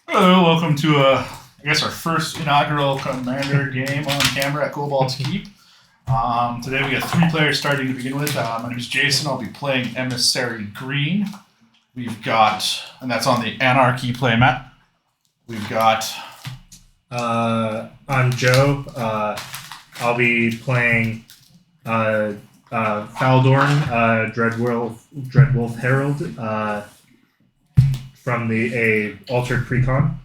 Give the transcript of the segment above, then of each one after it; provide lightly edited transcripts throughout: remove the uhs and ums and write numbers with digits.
Hello, welcome to I guess our first inaugural Commander game on camera at Kobold Keep. Today we got 3 players starting to begin with. My name is Jason. I'll be playing Emissary Green. We've got, and that's on the Anarchy playmat. We've got. I'm Joe. I'll be playing Faldorn, Dreadwolf Herald, from a altered precon.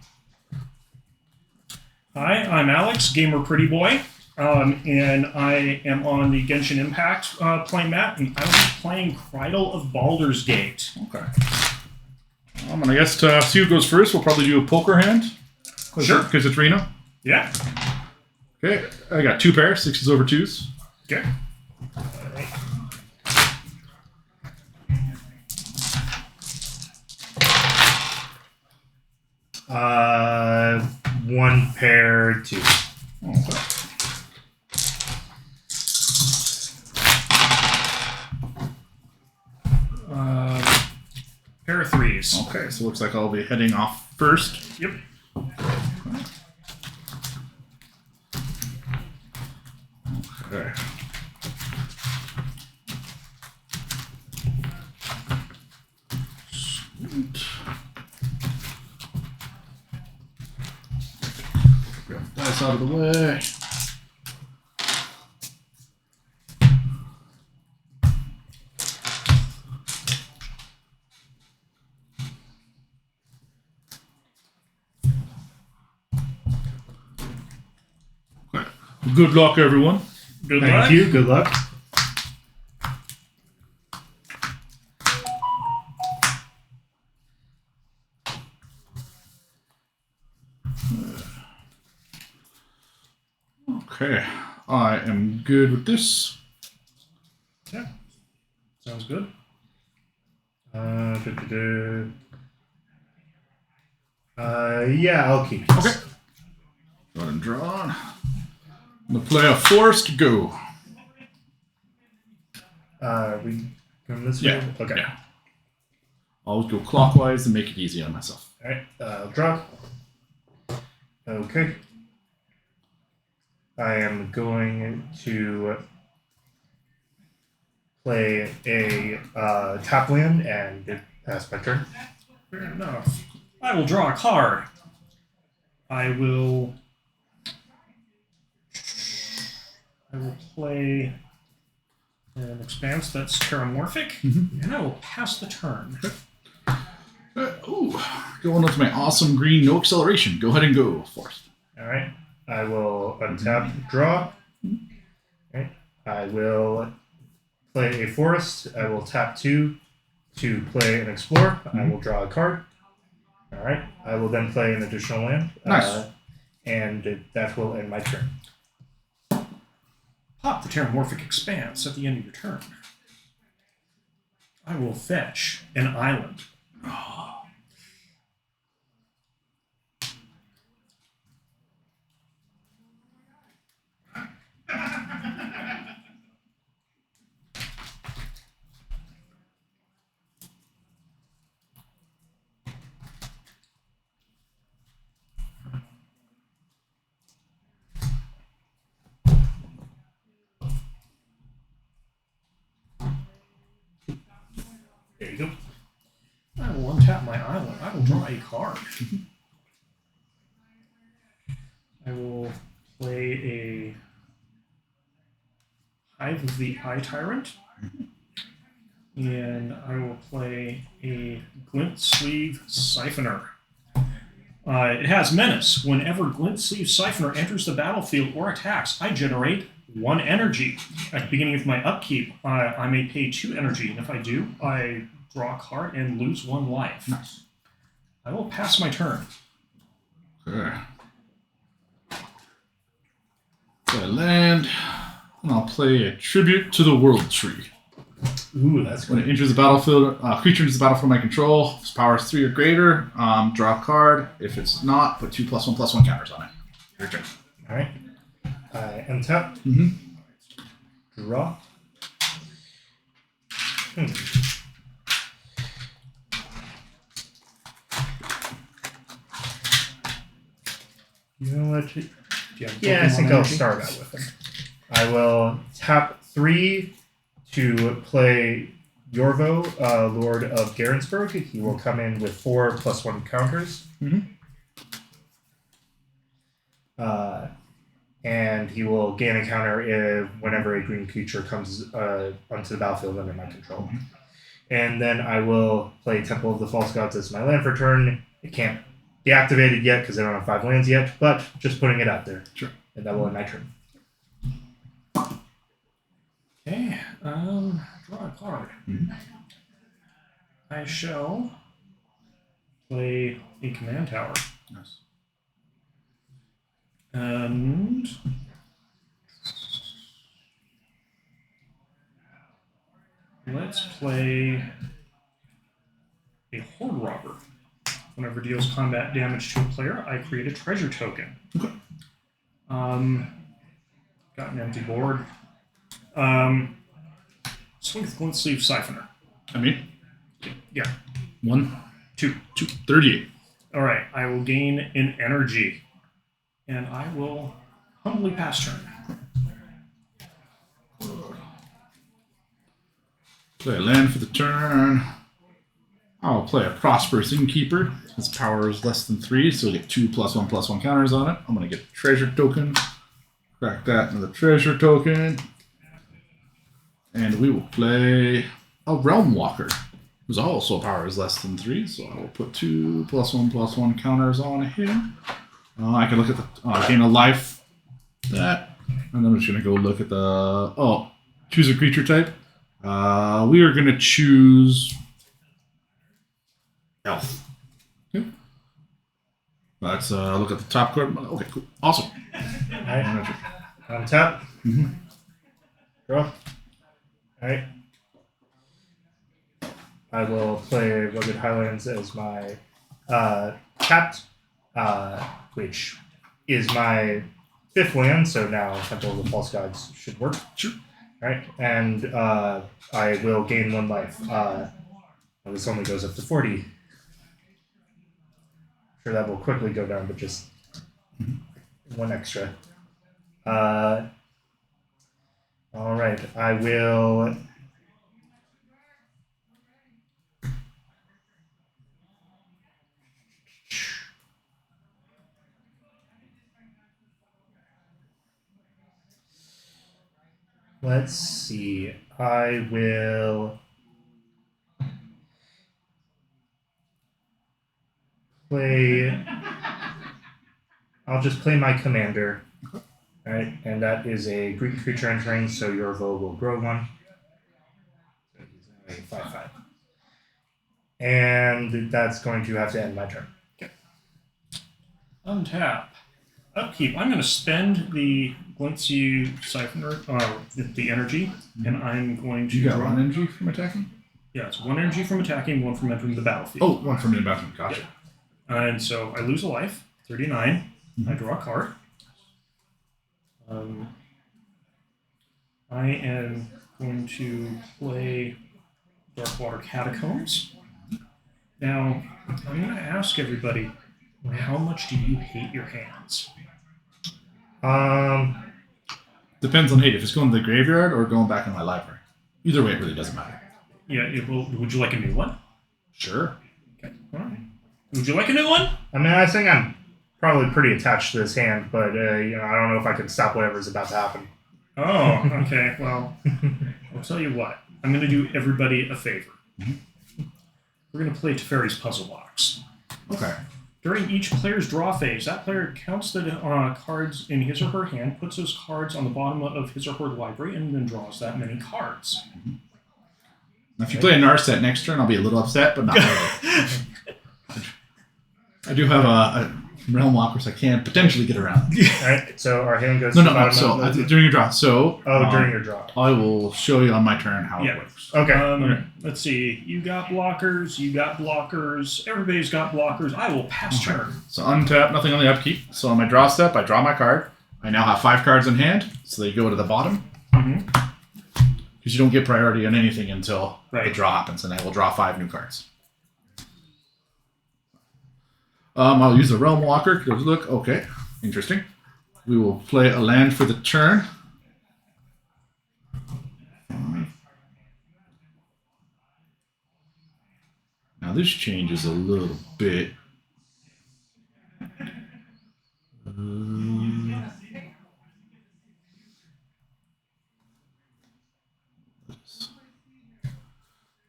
Hi, I'm Alex, Gamer Pretty Boy, and I am on the Genshin Impact playmat, and I will be playing Krydle of Baldur's Gate. Okay. And I guess to see who goes first, we'll probably do a poker hand. Sure. Because it's Reno. Yeah. Okay, I got 2 pairs, 6s over 2s. Okay. All right. 1 pair, 2. Okay. Pair of 3s. Okay, so it looks like I'll be heading off first. Yep. Okay. Sweet. Grab the dice out of the way. Okay. Good luck, everyone. Good Thank luck. you. Good luck. Okay, I am good with this. Yeah. Sounds good. Yeah, I'll keep it. Okay. Go ahead and draw on. I'm gonna play a forced go. We going this Yeah. way? Okay. Yeah. Always go clockwise to make it easy on myself. All right. I'll draw. Okay. I am going to play a tap land and pass my turn. Fair enough. I will draw a card. I will play an expanse that's terramorphic, and I will pass the turn. Ooh, going up to my awesome green, no acceleration. Go ahead and go forced. All right. I will untap, draw. All right. I will play a forest. I will tap 2 to play an explore. I will draw a card. All right. I will then play an additional land. Nice. And that will end my turn. Pop the terramorphic expanse at the end of your turn. I will fetch an island. There you go. I will untap my island. I will draw a card. I will play a Hive of the Eye Tyrant. And I will play a Glint Sleeve Siphoner. It has Menace. Whenever Glint Sleeve Siphoner enters the battlefield or attacks, I generate 1 energy. At the beginning of my upkeep, I may pay 2 energy, and if I do, I draw a card and lose 1 life. Nice. I will pass my turn. Okay. Play a land, and I'll play a tribute to the World Tree. Ooh, that's When good. it enters the battlefield, creature enters the battlefield of my control. Its power is 3 or greater. Draw a card. If it's not, put 2+1/+1 counters on it. Your turn. All right. I untap, draw. You know what? Do you have Yeah, I Pokemon think I'll energy? start out with him. I will tap 3 to play Yorvo, Lord of Garensburg. He will come in with 4+1 counters. And he will gain a counter whenever a green creature comes onto the battlefield under my control. And then I will play Temple of the False Gods as my land for turn. It can't be activated yet because I don't have 5 lands yet, but just putting it out there. Sure. And that will end my turn. Okay, draw a card. I shall play a command tower. Nice. And let's play a Horde Robber. Whenever it deals combat damage to a player, I create a treasure token. Okay. Got an empty board. Swing with Glint Sleeve Siphoner. I mean, Yeah. 1, 2. 2, 38. Alright, I will gain an energy. And I will humbly pass turn. Play a land for the turn. I'll play a Prosperous Innkeeper. His power is less than 3, so we get 2+1/+1 counters on it. I'm going to get a treasure token. Crack that into the treasure token. And we will play a Realm Walker, whose also power is less than 3, so I will put 2+1/+1 counters on him. I can look at the gain a life. That. And then I'm just going to go look at the... choose a creature type. We are going to choose... Elf. Okay. Let's look at the top card. Okay, cool. Awesome. Alright. Untap. Draw. Alright. I will play Rugged Highlands as my tapped, which is my 5th land, so now Temple of the False Gods should work. Sure. Alright, and I will gain 1 life. This only goes up to 40. Sure, that will quickly go down, but just 1 extra. Alright, I will... Let's see. I will play... I'll just play my commander. Alright, and that is a green creature entering, so your vote will grow 1. So he's a 5/5. And that's going to have to end my turn. Okay. Untap. Upkeep. I'm going to spend the Glintsy Siphoner, the energy, and I'm going to You got draw... 1 energy from attacking? Yeah, it's 1 energy from attacking, 1 from entering the battlefield. Oh, 1 from the bathroom. Gotcha. And so I lose a life, 39. I draw a card. I am going to play Darkwater Catacombs. Now, I'm going to ask everybody, how much do you hate your hands? Depends on hate. If it's going to the graveyard or going back in my library. Either way, it really doesn't matter. Yeah, it will. Would you like a new one? Sure. Okay. All right. Would you like a new one? I mean, I think I'm probably pretty attached to this hand, but I don't know if I can stop whatever's about to happen. Oh, okay. Well, I'll tell you what. I'm going to do everybody a favor. We're going to play Teferi's Puzzle Box. Okay. During each player's draw phase, that player counts the cards in his or her hand, puts those cards on the bottom of his or her library, and then draws that many cards. Now, if you play a Narset next turn, I'll be a little upset, but not really. I do have a Realm Walker, so I can potentially get around. Alright, so our hand goes No, to the bottom so of the... during your draw. So, during your draw. I will show you on my turn how Yeah. it works. Okay. Okay. Let's see. You got blockers. You got blockers. Everybody's got blockers. I will pass turn. So untap, nothing on the upkeep. So on my draw step, I draw my card. I now have 5 cards in hand, so they go to the bottom. Because you don't get priority on anything until the draw happens, and I will draw 5 new cards. I'll use the Realm Walker. Look, okay. Interesting. We will play a land for the turn. Now this changes a little bit.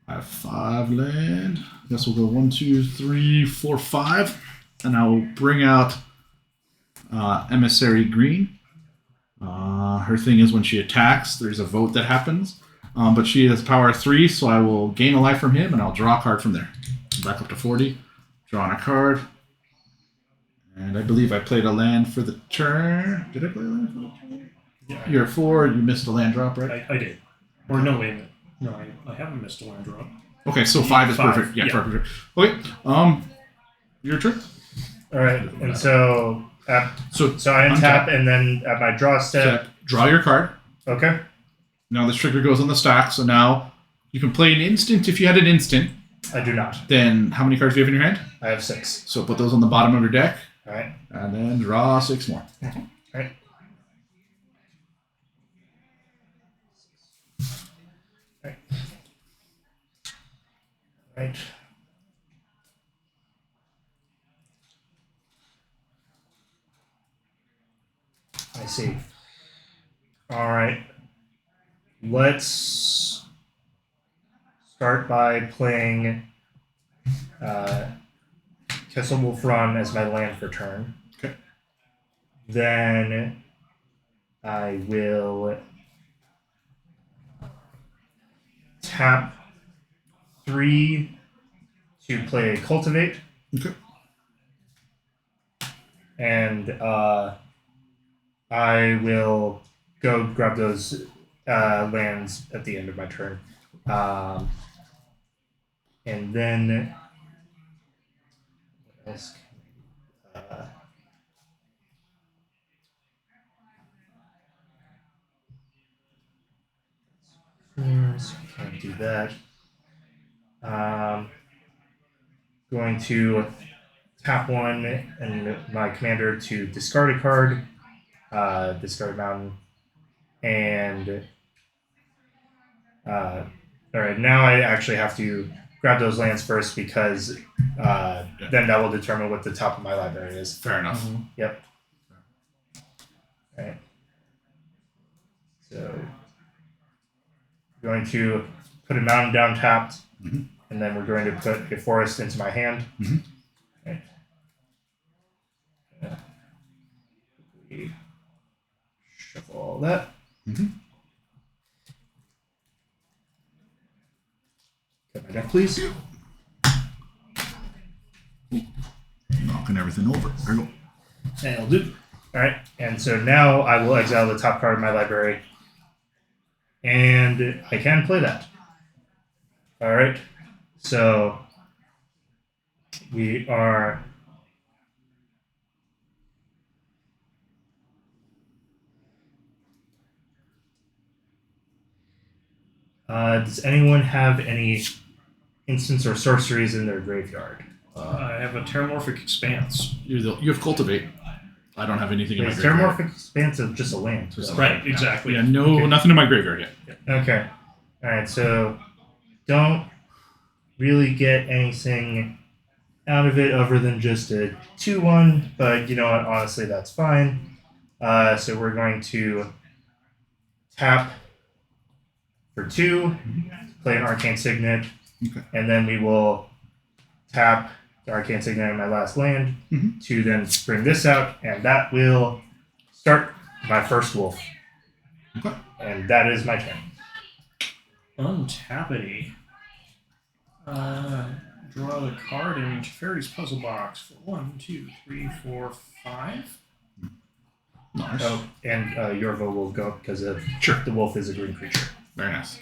I have 5 land. I guess we'll go 1, 2, 3, 4, 5. And I will bring out Emissary Green. Her thing is when she attacks, there's a vote that happens. But she has power 3, so I will gain a life from him, and I'll draw a card from there. Back up to 40. Drawing a card. And I believe I played a land for the turn. Did I play a land for the turn? Yeah, You're 4, you missed a land drop, right? I did. Or no, wait a minute. No, I haven't missed a land drop. Okay, so 5 is 5, perfect. Yeah, yeah. perfect. Okay, your turn. All right, and so I untap, and then at my draw step, draw your card. Okay. Now this trigger goes on the stack, so now you can play an instant if you had an instant. I do not. Then how many cards do you have in your hand? I have 6. So put those on the bottom of your deck. All right. And then draw 6 more. All right. Right. Right. I see. All right. Let's start by playing Kessel Wolf Run as my land for turn. Okay. Then I will tap 3 to play Cultivate. Okay. And I will go grab those lands at the end of my turn. And then what else? So can't do that. Going to tap 1 and my commander to discard a card, discard mountain, and all right. Now I actually have to grab those lands first because then that will determine what the top of my library is. Fair enough. Mm-hmm. Yep. All right. So going to put a mountain down tapped, and then we're going to put a forest into my hand. Right. We shuffle all that. Cut my deck, please. Knocking everything over. There you go. That'll do. All right, and so now I will exile the top card of my library, and I can play that. All right, so we are. Does anyone have any instants or sorceries in their graveyard? I have a Terramorphic Expanse. You have Cultivate. I don't have anything in my Is graveyard. Terramorphic Expanse of just a land? Just a Right, exactly. Yeah, no, Okay. nothing in my graveyard yet. Okay. All right, so don't really get anything out of it other than just a 2/1, but you know what? Honestly, that's fine. So we're going to tap for 2, play an Arcane Signet, and then we will tap the Arcane Signet in my last land to then bring this out, and that will start my first wolf. Okay. And that is my turn. Untappity. Draw the card in Teferi's puzzle box for 1, 2, 3, 4, 5. Nice. Oh, and your vote will go because of Sure. the wolf is a green creature. Very nice.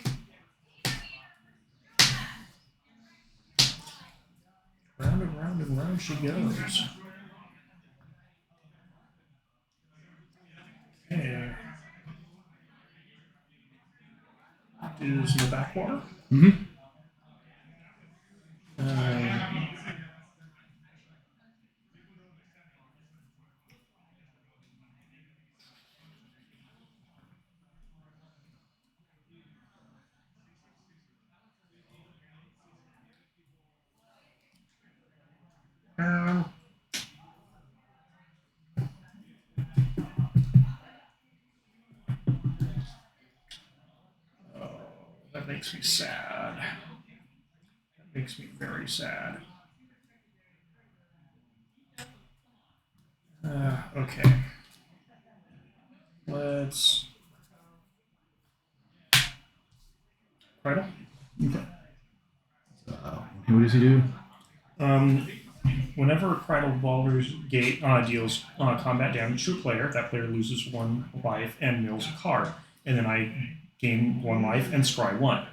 Round and round she goes. Okay. Is in the backwater. makes me sad. That makes me very sad. Okay. Let's... Krydle? Okay. What does he do? Whenever Krydle Baldur's Gate deals combat damage to a player, that player loses 1 life and mills a card. And then I gain 1 life and scry 1.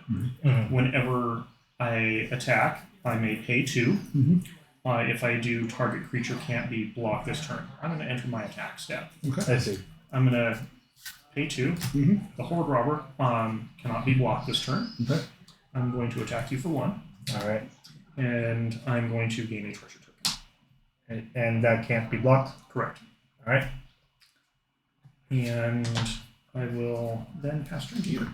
Mhm. Whenever I attack, I may pay 2. If I do, target creature can't be blocked this turn. I'm going to enter my attack step. Okay. I see. I'm going to pay 2. The Horde Robber cannot be blocked this turn. Okay. I'm going to attack you for 1. All right. And I'm going to gain a treasure token. And that can't be blocked? Correct. All right. And I will then pass turn to you.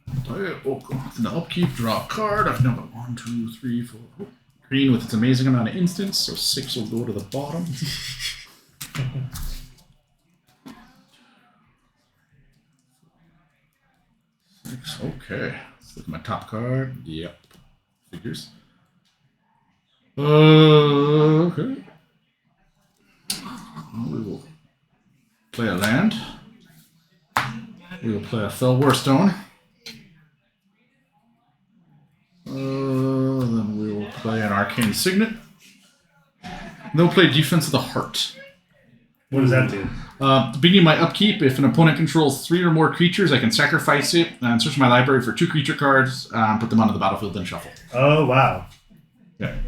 In the upkeep, draw a card. I've number 1, 2, 3, 4. Green with its amazing amount of instants, so 6 will go to the bottom. 6, okay. Let's look at my top card. Yep. Figures. Okay. We will play a land. We will play a Fell Warstone. Then we will play an Arcane Signet. Then we'll play Defense of the Heart. What does that do? At the beginning of my upkeep, if an opponent controls 3 or more creatures, I can sacrifice it and search my library for 2 creature cards, put them onto the battlefield, then shuffle. Oh, wow. Okay.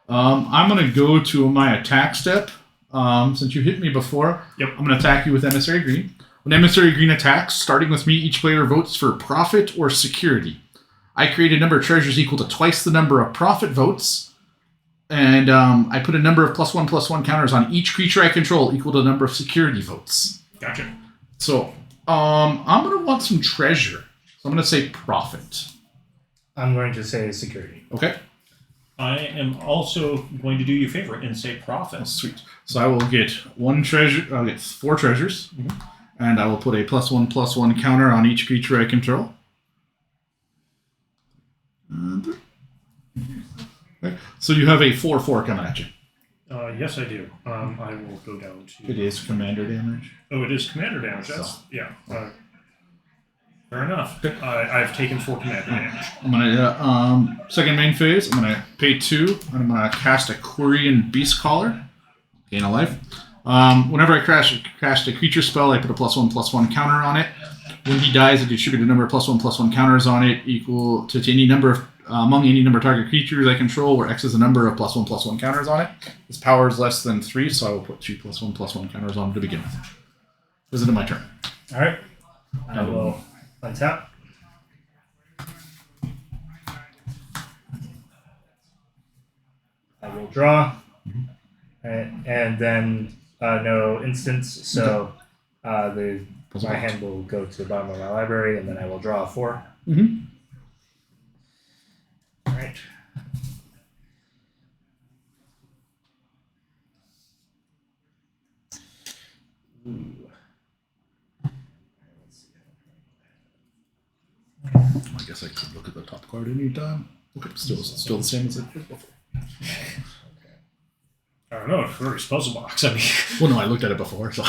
I'm going to go to my attack step. Since you hit me before, Yep. I'm going to attack you with Emissary Green. When Emissary Green attacks, starting with me, each player votes for profit or security. I create a number of treasures equal to twice the number of profit votes, and I put a number of +1/+1 counters on each creature I control equal to the number of security votes. Gotcha. So, I'm going to want some treasure. So I'm going to say profit. I'm going to say security. Okay? I am also going to do you a favor and say Oh, profit. sweet. So I will get 1 treasure. I'll get 4 treasures, and I will put a +1/+1 counter on each creature I control. Okay. So you have a 4/4 coming at you. Yes, I do. I will go down to... It is commander damage. Oh, it is commander damage. That's... So. Yeah. Fair enough. I've taken 4 commander damage. I'm gonna second main phase. I'm gonna pay 2, and I'm gonna cast a Quirion Beast Collar. Gain a life. Whenever I cast a creature spell, I put a +1/+1 counter on it. When he dies, I distribute a number of +1/+1 counters on it equal to any number of among any number of target creatures I control, where X is the number of +1/+1 counters on it. His power is less than 3, so I will put 2 +1/+1 counters on to begin with. This is my turn. All right. I will untap. I will draw. And then no instance, so my hand will go to the bottom of my library, and then I will draw a 4. Mm-hmm. All right. I guess I could look at the top card anytime. Okay, still the same as it was before. I don't know. It's a very puzzle box. I mean... Well, no, I looked at it before, so.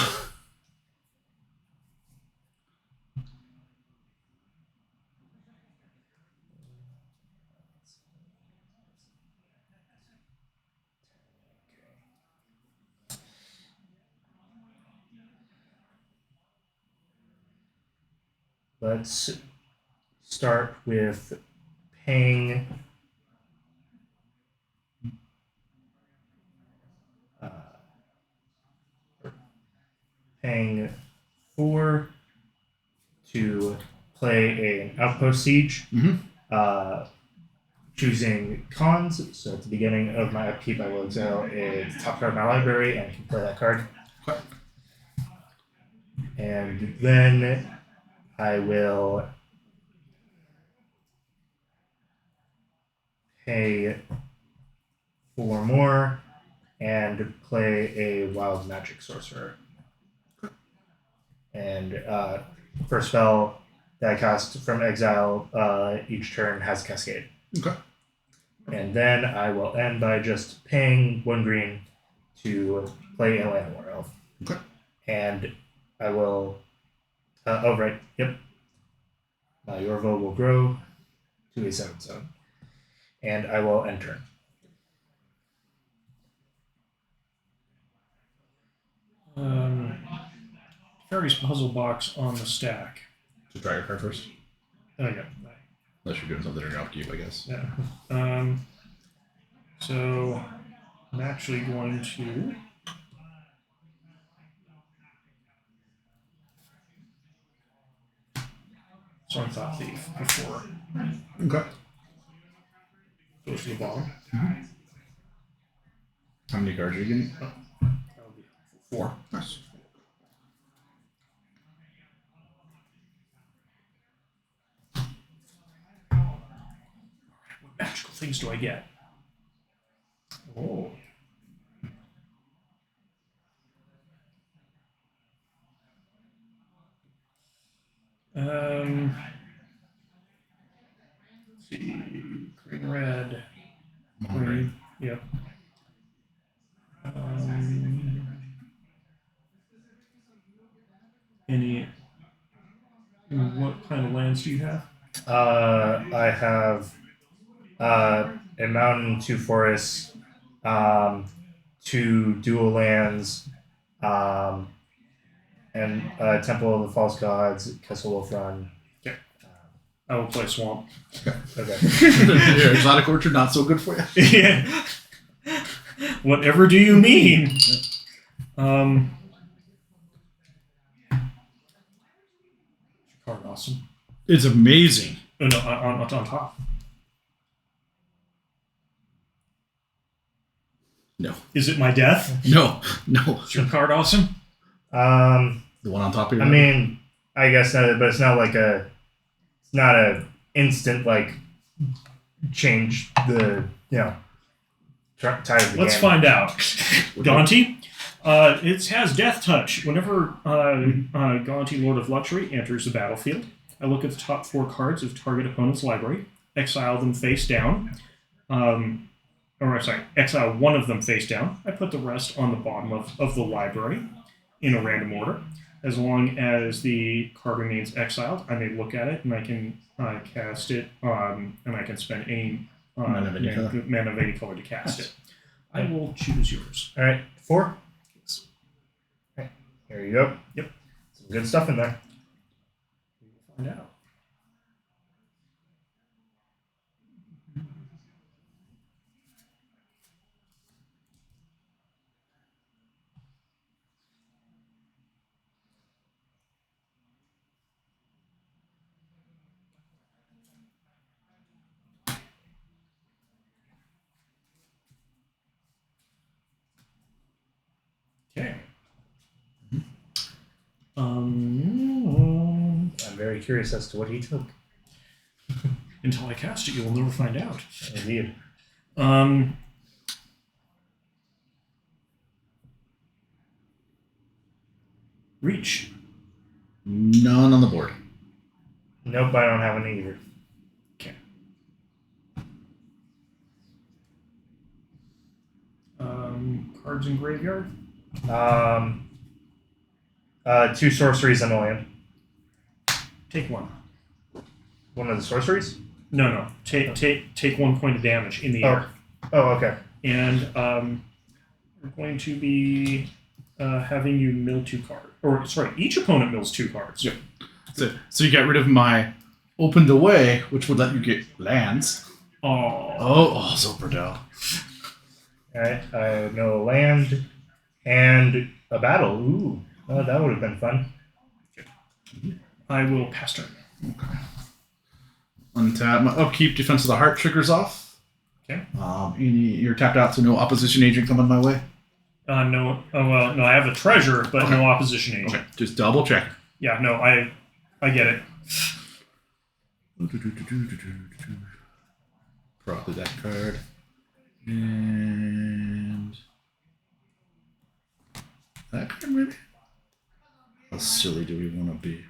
Let's start with paying paying 4 to play an outpost siege. Choosing cons. So at the beginning of my upkeep, I will exile a top card of my library and can play that card. Okay. And then I will pay 4 more and play a wild magic sorcerer. And first spell, that I cast from exile each turn has Cascade. Okay. And then I will end by just paying 1 green to play a Landwar Elf. Okay. And I will... oh, right. Yep. My Yorvo will grow to a 7/7. And I will end turn. Fairy's puzzle box on the stack. Just draw your card first. Oh, yeah. Unless you're doing something in your upkeep, I guess. Yeah. So I'm actually going to... So I thought thief before Okay. goes to the bottom. How many cards are you getting? That'll be 4. Nice. What magical things do I get? Oh. Let's see. Green, red. Green. Yep. Any... What kind of lands do you have? I have a mountain, 2 forests, 2 dual lands, and Temple of the False Gods, Castle Wolf Run. Okay. I will play Swamp. Okay. Your exotic orchard not so good for you. Yeah. Whatever do you mean? Card awesome. It's amazing. Oh, no, on top. No. Is it my death? No. Is your card awesome? The one on top of your I mean, I guess not, but it's not like it's not a instant like change the tide of the Let's game. find out. Gonti. It has Death Touch. Whenever Gonti, Lord of Luxury, enters the battlefield, I look at the top 4 cards of target opponent's library, exile them face down. Exile one of them face down. I put the rest on the bottom of the library in a random order. As long as the card remains exiled, I may look at it and I can cast it, and I can spend any mana of any color to cast it. I will choose yours. All right, 4. Yes. All right, here you go. Yep. Some good stuff in there. We will find out. Okay. I'm very curious as to what he took. Until I cast it, you will never find out. Indeed. Reach. None on the board. Nope, I don't have any either. Okay. Cards in graveyard. 2 sorceries and a land. Take 1. One of the sorceries? No. Take 1 point of damage in the air. Oh, okay. And we're going to be having you mill 2 cards. Or, sorry, each opponent mills 2 cards. Yep. So you get rid of my opened away, which would let you get lands. Oh. Zoperdell. Alright, I know a land and a battle. Ooh, that would have been fun. I will pass turn. Okay. Untap. My upkeep Defense of the Heart triggers off. Okay. You're tapped out, so no opposition agent coming my way. No. Oh, well, no, I have a treasure, but no opposition agent. Okay, just double check. Yeah, no, I get it. Probably that card. And that card, maybe? How silly do we want to be?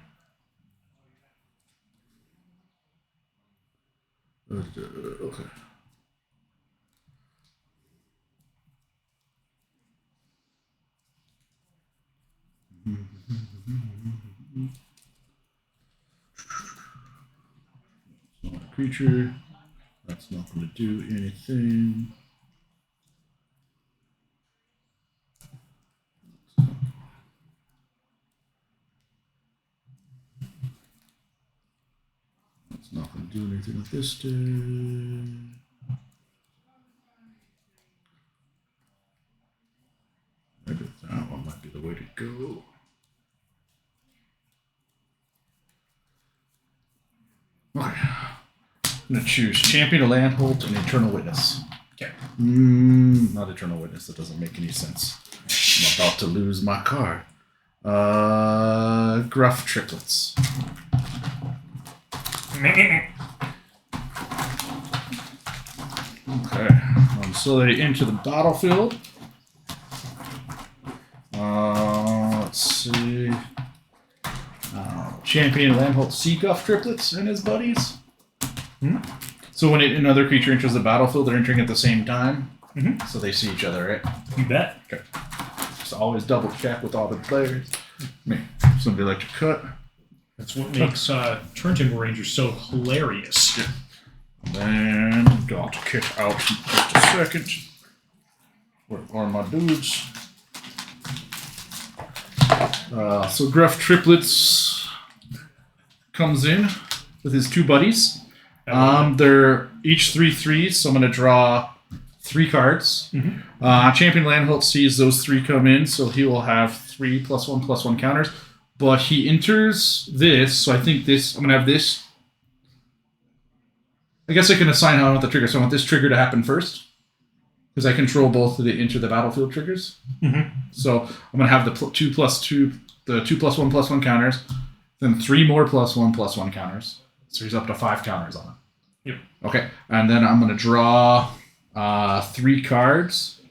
Okay. It's not a creature. That's not going to do anything. That's not going to do anything with this turn. Maybe that one might be the way to go. Okay. I'm going to choose Champion of Landholt and Eternal Witness. Okay. Not Eternal Witness. That doesn't make any sense. I'm about to lose my card. Gruff Triplets. Okay. So they enter the battlefield. Let's see. Champion Landholt Sea Guff Triplets and his buddies. So when another creature enters the battlefield, they're entering at the same time. So they see each other, right? You bet. Okay. Just always double check with all the players. Somebody like to cut. That's what makes turn table rangers so hilarious. Yeah. And then got to kick out in just a second. Where are my dudes? So Gruff Triplets comes in with his two buddies. They're each 3/3s, so I'm going to draw 3 cards. Champion Landholt sees those 3 come in, so he will have 3 +1/+1 counters. But he enters this, so I think this, I'm going to have this. I guess I can assign how I want the trigger, so I want this trigger to happen first. Because I control both of the enter the battlefield triggers. So I'm going to have the 2+2, the 2 +1/+1 counters, then 3 more +1/+1 counters. So he's up to 5 counters on it. Yep. Okay, and then I'm going to draw 3 cards.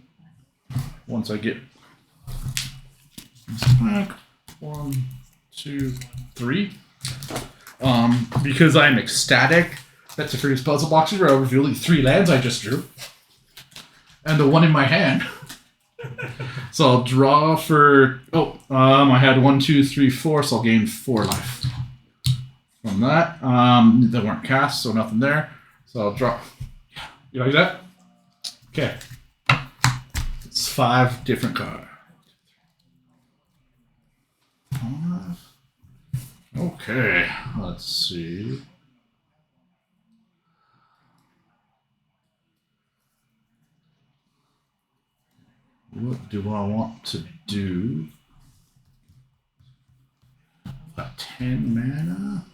Once I get back, 1, 2, 3. Because I'm ecstatic that Teferi's Puzzle Boxes where I reveal the 3 lands I just drew. And the one in my hand. So I'll draw for... I had 1, 2, 3, 4, so I'll gain 4 life. From that. They weren't cast, so nothing there. So I'll draw... You like that? Okay. It's 5 different cards. 5. Okay. Let's see. What do I want to do? A 10 mana?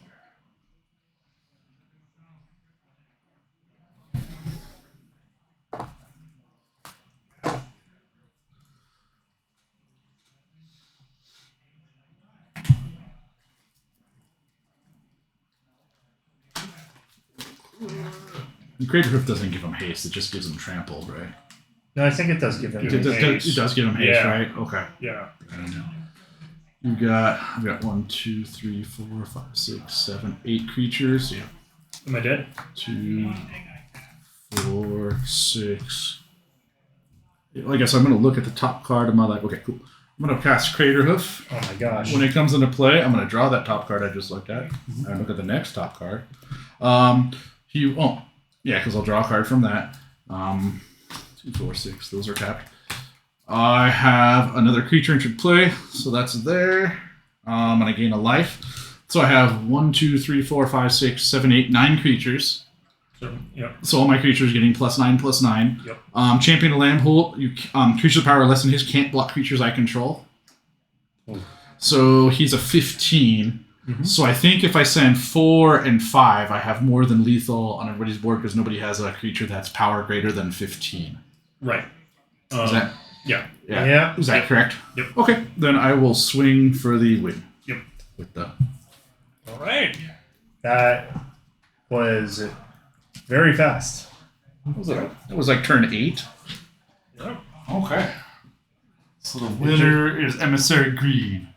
Greater Hoof doesn't give him haste, it just gives him trample, right? No, I think it does give him It does give him haste, Yeah. right? Okay. Yeah. I don't know. I've got 1, 2, 3, 4, 5, 6, 7, 8 creatures. Yeah. Am I dead? 2, 4, 6. I guess I'm going to look at the top card of my life. Okay, cool. I'm going to cast Crater Hoof. Oh my gosh. When it comes into play, I'm going to draw that top card I just looked at. And look at the next top card. Because I'll draw a card from that. 2, 4, 6. Those are tapped. I have another creature entered play, so that's there. And I gain a life. So I have 1, 2, 3, 4, 5, 6, 7, 8, 9 creatures. So all my creatures getting +9/+9. Yep. Champion of Landholt, creatures of power less than his can't block creatures I control. Oh. So he's a 15. So I think if I send 4 and 5, I have more than lethal on everybody's board because nobody has a creature that's power greater than 15. Right. Is that? Yeah. Yeah. Is that correct? Yep. Okay, then I will swing for the win. Yep. With the. All right. That was very fast. What was it? It was like turn 8. Yep. Okay. So the winner is Emissary Green.